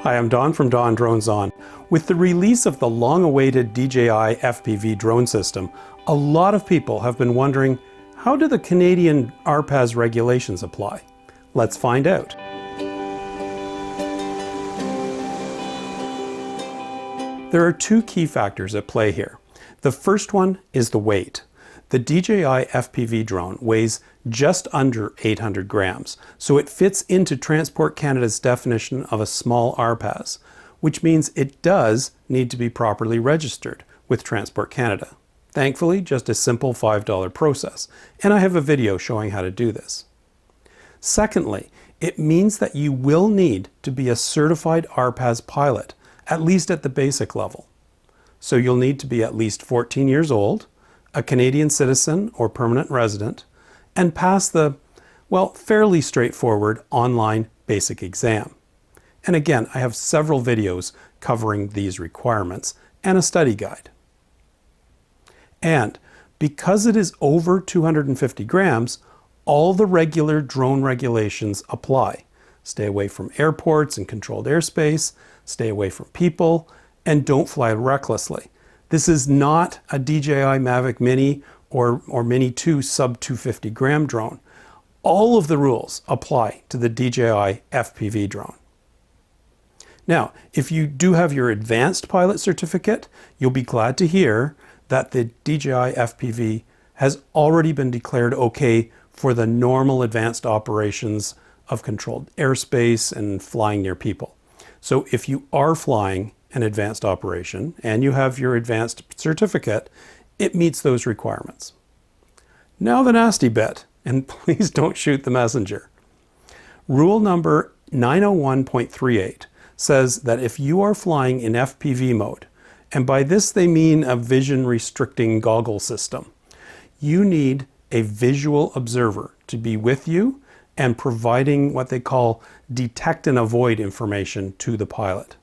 Hi, I'm Don from DonDronesOn. With the release of the long-awaited DJI FPV drone system, a lot of people have been wondering, how do the Canadian RPAS regulations apply? Let's find out. There are two key factors at play here. The first one is the weight. The DJI FPV drone weighs just under 800 grams, so it fits into Transport Canada's definition of a small RPAS, which means it does need to be properly registered with Transport Canada. Thankfully, just a simple $5 process, and I have a video showing how to do this. Secondly, it means that you will need to be a certified RPAS pilot, at least at the basic level. So you'll need to be at least 14 years old, a Canadian citizen or permanent resident, and pass the, well, fairly straightforward online basic exam. And again, I have several videos covering these requirements and a study guide. And because it is over 250 grams, all the regular drone regulations apply. Stay away from airports and controlled airspace, stay away from people, and don't fly recklessly. This is not a DJI Mavic Mini or Mini 2 sub 250 gram drone. All of the rules apply to the DJI FPV drone. Now, if you do have your advanced pilot certificate, you'll be glad to hear that the DJI FPV has already been declared okay for the normal advanced operations of controlled airspace and flying near people. So if you are flying an advanced operation and you have your advanced certificate, it meets those requirements. Now the nasty bit, and please don't shoot the messenger. Rule number 901.38 says that if you are flying in FPV mode, and by this they mean a vision restricting goggle system, you need a visual observer to be with you and providing what they call detect and avoid information to the pilot.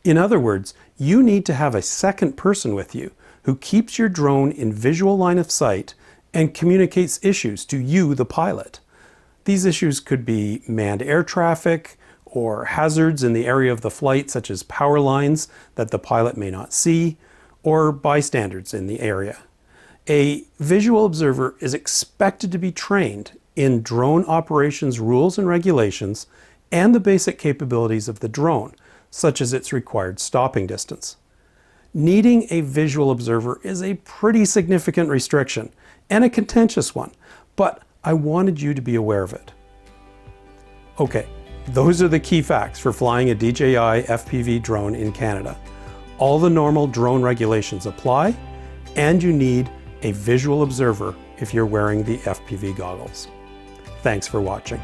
In other words, you need to have a second person with you who keeps your drone in visual line of sight and communicates issues to you, the pilot. These issues could be manned air traffic or hazards in the area of the flight, such as power lines that the pilot may not see, or bystanders in the area. A visual observer is expected to be trained in drone operations rules and regulations and the basic capabilities of the drone, such as its required stopping distance. Needing a visual observer is a pretty significant restriction and a contentious one, but I wanted you to be aware of it. Okay, those are the key facts for flying a DJI FPV drone in Canada. All the normal drone regulations apply, and you need a visual observer if you're wearing the FPV goggles. Thanks for watching.